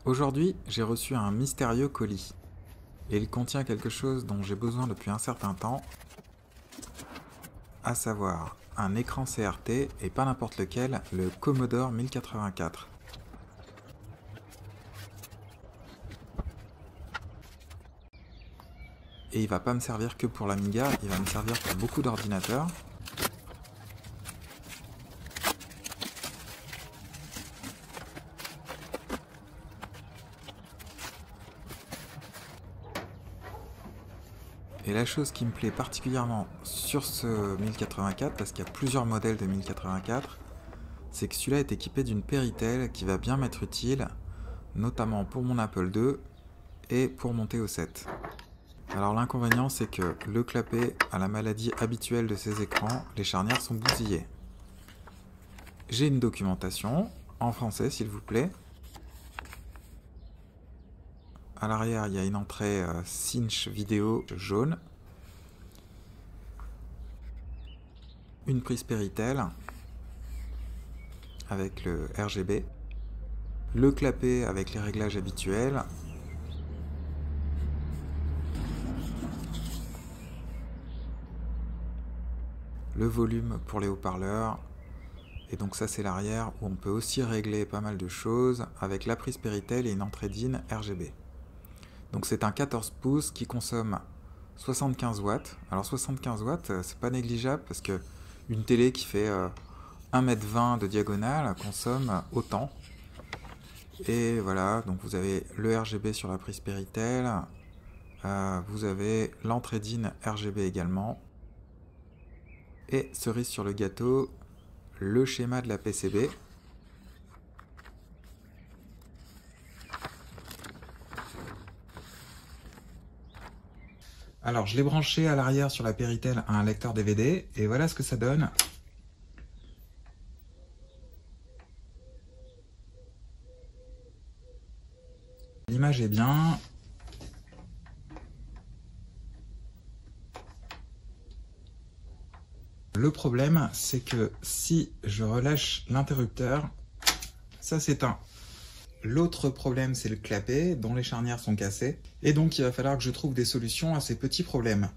Aujourd'hui, j'ai reçu un mystérieux colis. Et il contient quelque chose dont j'ai besoin depuis un certain temps, à savoir un écran CRT, et pas n'importe lequel, le Commodore 1084. Et il va pas me servir que pour l'Amiga, il va me servir pour beaucoup d'ordinateurs. Et la chose qui me plaît particulièrement sur ce 1084, parce qu'il y a plusieurs modèles de 1084, c'est que celui-là est équipé d'une Péritel qui va bien m'être utile, notamment pour mon Apple II et pour mon TO7. Alors l'inconvénient, c'est que le clapet a la maladie habituelle de ces écrans, les charnières sont bousillées. J'ai une documentation, en français s'il vous plaît. À l'arrière, il y a une entrée cinch vidéo jaune. Une prise Péritel avec le RGB. Le clapet avec les réglages habituels. Le volume pour les haut-parleurs. Et donc ça c'est l'arrière où on peut aussi régler pas mal de choses avec la prise Péritel et une entrée DIN RGB. Donc c'est un 14 pouces qui consomme 75 watts. Alors 75 watts, c'est pas négligeable parce que une télé qui fait 1,20 m de diagonale consomme autant. Et voilà, donc vous avez le RGB sur la prise Péritel, vous avez l'entrée DIN RGB également. Et cerise sur le gâteau, le schéma de la PCB. Alors je l'ai branché à l'arrière sur la Péritel à un lecteur DVD et voilà ce que ça donne. L'image est bien. Le problème, c'est que si je relâche l'interrupteur, ça s'éteint. L'autre problème, c'est le clapet, dont les charnières sont cassées. Et donc, il va falloir que je trouve des solutions à ces petits problèmes.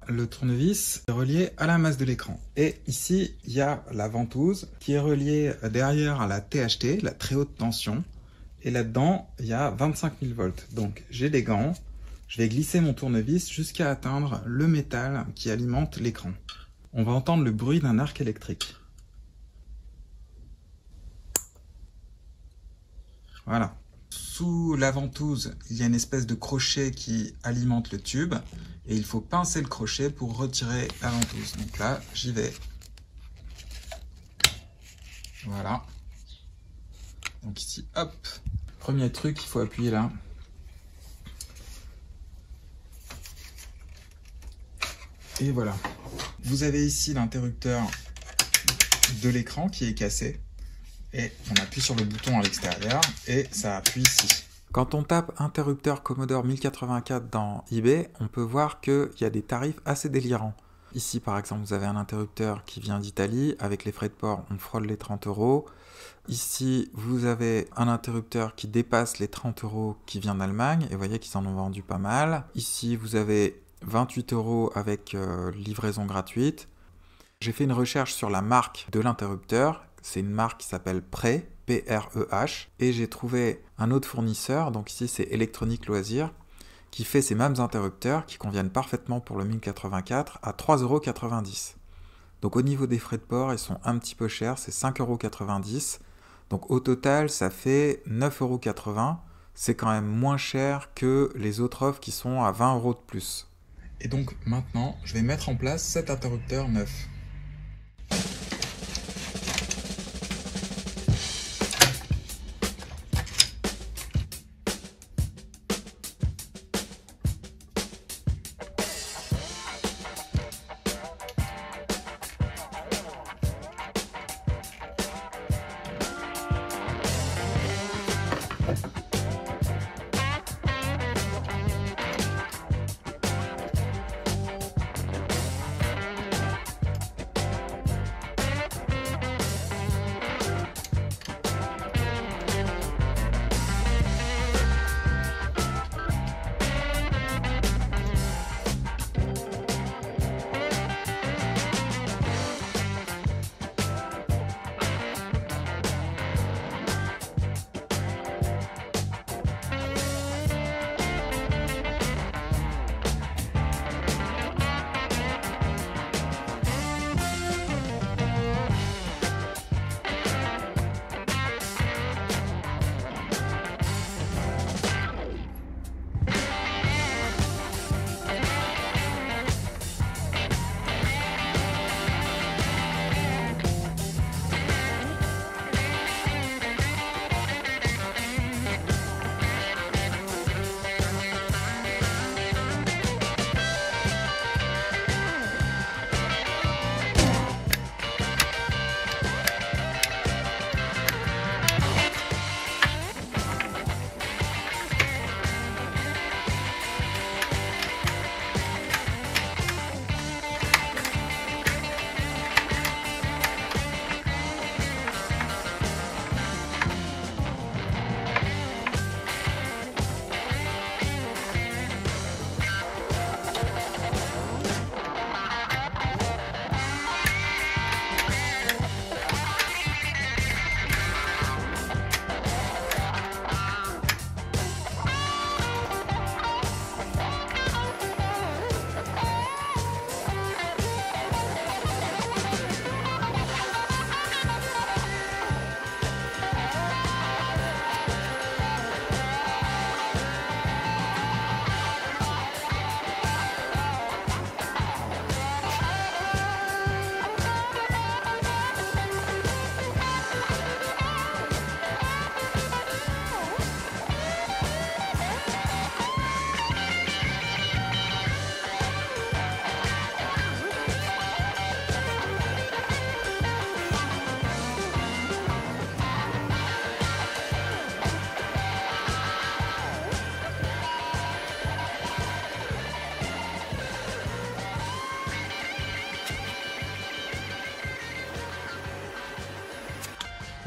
Le tournevis est relié à la masse de l'écran. Et ici, il y a la ventouse qui est reliée derrière à la THT, la très haute tension. Et là-dedans, il y a 25 000 volts. Donc, j'ai des gants. Je vais glisser mon tournevis jusqu'à atteindre le métal qui alimente l'écran. On va entendre le bruit d'un arc électrique. Voilà. Sous la ventouse, il y a une espèce de crochet qui alimente le tube. Et il faut pincer le crochet pour retirer la ventouse. Donc là, j'y vais. Voilà. Donc ici, hop. Premier truc, il faut appuyer là. Et voilà. Vous avez ici l'interrupteur de l'écran qui est cassé. Et on appuie sur le bouton à l'extérieur et ça appuie ici. Quand on tape interrupteur Commodore 1084 dans eBay, on peut voir qu'il y a des tarifs assez délirants. Ici par exemple, vous avez un interrupteur qui vient d'Italie. Avec les frais de port, on frôle les 30 €. Ici, vous avez un interrupteur qui dépasse les 30 € qui vient d'Allemagne. Et vous voyez qu'ils en ont vendu pas mal. Ici, vous avez 28 € avec livraison gratuite. J'ai fait une recherche sur la marque de l'interrupteur. C'est une marque qui s'appelle Preh, P-R-E-H. Et j'ai trouvé un autre fournisseur, donc ici c'est Électronique Loisirs, qui fait ces mêmes interrupteurs qui conviennent parfaitement pour le 1084 à 3,90 €. Donc au niveau des frais de port, ils sont un petit peu chers, c'est 5,90 €. Donc au total, ça fait 9,80 €. C'est quand même moins cher que les autres offres qui sont à 20 € de plus. Et donc maintenant, je vais mettre en place cet interrupteur neuf.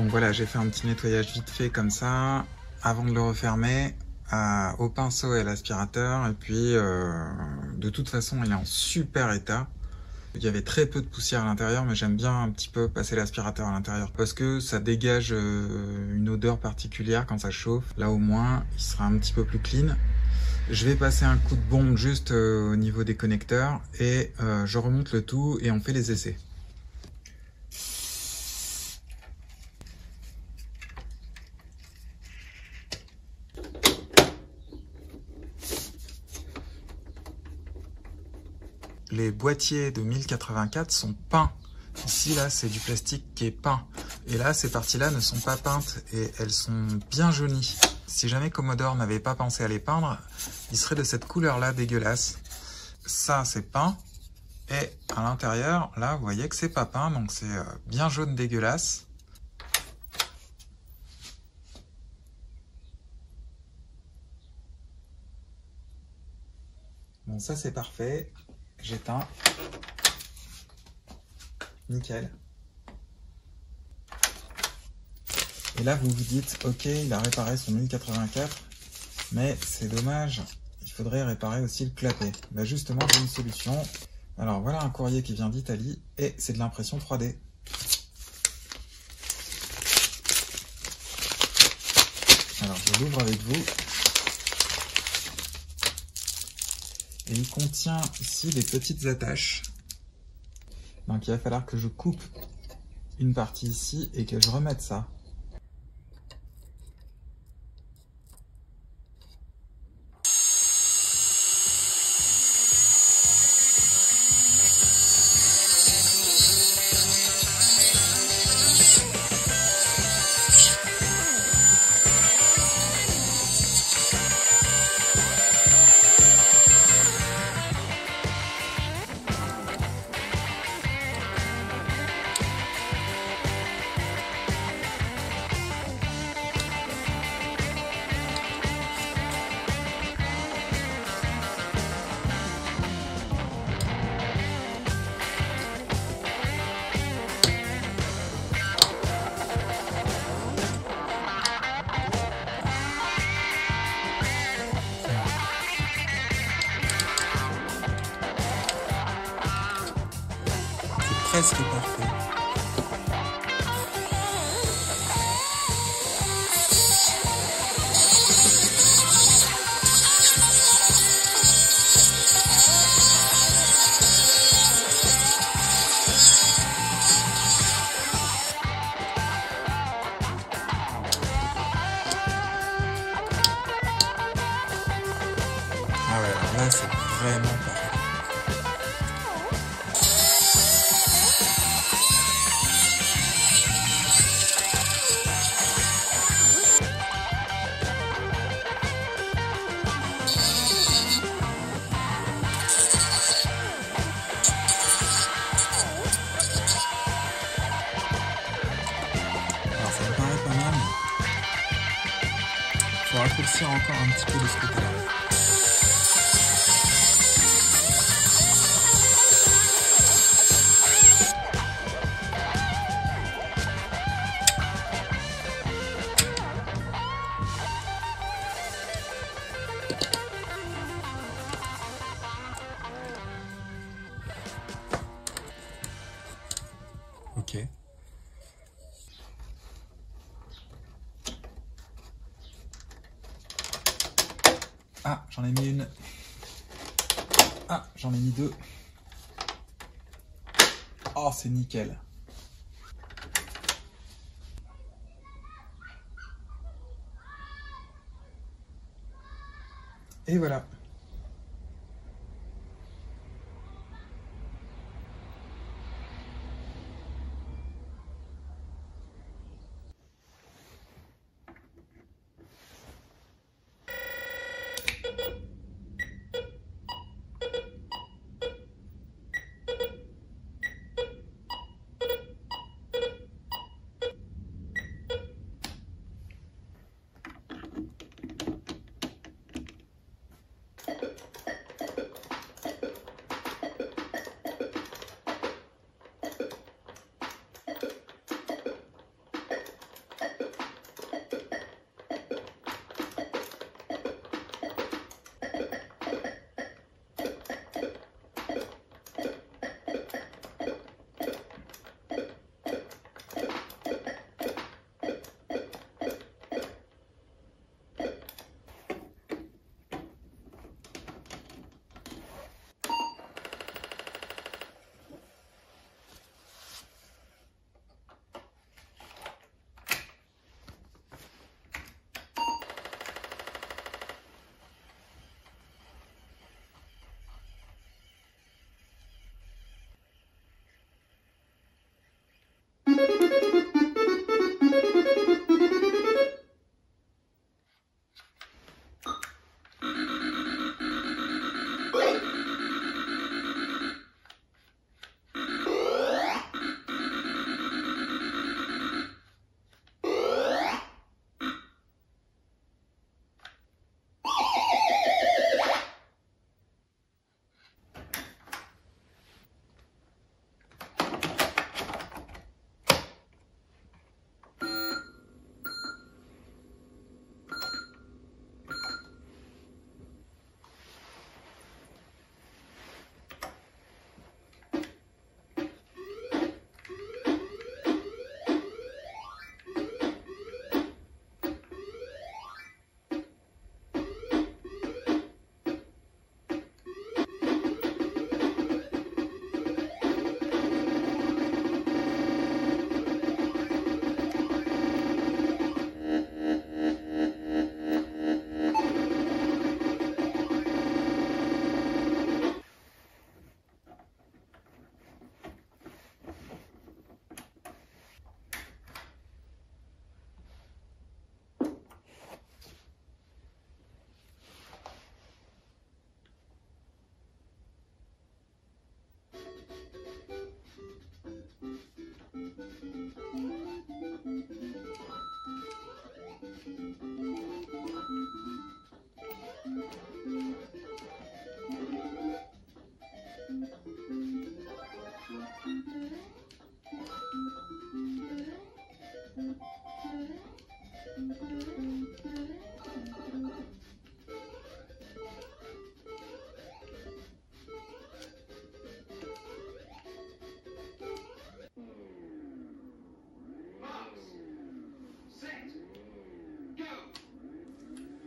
Donc voilà, j'ai fait un petit nettoyage vite fait comme ça, avant de le refermer, au pinceau et à l'aspirateur. Et puis, de toute façon, il est en super état. Il y avait très peu de poussière à l'intérieur, mais j'aime bien un petit peu passer l'aspirateur à l'intérieur parce que ça dégage une odeur particulière quand ça chauffe. Là, au moins, il sera un petit peu plus clean. Je vais passer un coup de bombe juste au niveau des connecteurs et je remonte le tout et on fait les essais. Les boîtiers de 1084 sont peints. Ici, là, c'est du plastique qui est peint. Et là, ces parties-là ne sont pas peintes et elles sont bien jaunies. Si jamais Commodore n'avait pas pensé à les peindre, ils seraient de cette couleur-là dégueulasse. Ça, c'est peint. Et à l'intérieur, là, vous voyez que c'est pas peint, donc c'est bien jaune dégueulasse. Bon, ça, c'est parfait. J'éteins. Nickel. Et là, vous vous dites, ok, il a réparé son 1084, mais c'est dommage, il faudrait réparer aussi le clapet. Ben justement, j'ai une solution. Alors voilà un courrier qui vient d'Italie et c'est de l'impression 3D. Alors je l'ouvre avec vous. Et il contient ici des petites attaches. Donc il va falloir que je coupe une partie ici et que je remette ça. Presque parfait. Ah ouais, alors là c'est vraiment parfait. Ça me paraît pas mal. Il faut raccourcir encore un petit peu de ce côté-là. Ok. Ah, j'en ai mis une. Ah, j'en ai mis deux. Oh, c'est nickel. Et voilà.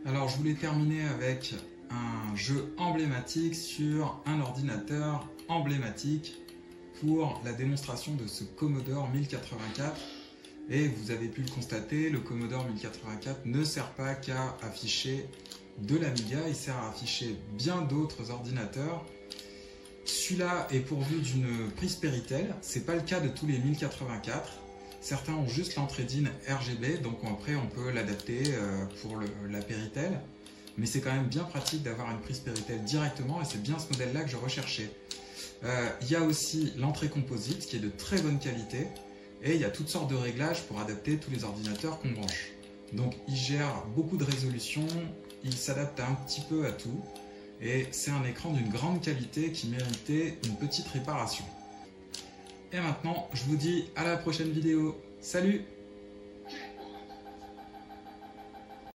Alors je voulais terminer avec un jeu emblématique sur un ordinateur emblématique pour la démonstration de ce Commodore 1084. Et vous avez pu le constater, le Commodore 1084 ne sert pas qu'à afficher de l'Amiga, il sert à afficher bien d'autres ordinateurs. Celui-là est pourvu d'une prise Péritel, c'est pas le cas de tous les 1084. Certains ont juste l'entrée DIN RGB, donc après on peut l'adapter pour la Péritel. Mais c'est quand même bien pratique d'avoir une prise Péritel directement et c'est bien ce modèle-là que je recherchais. Il y a aussi l'entrée composite qui est de très bonne qualité et il y a toutes sortes de réglages pour adapter tous les ordinateurs qu'on branche. Donc il gère beaucoup de résolution, il s'adapte un petit peu à tout et c'est un écran d'une grande qualité qui méritait une petite réparation. Et maintenant, je vous dis à la prochaine vidéo. Salut!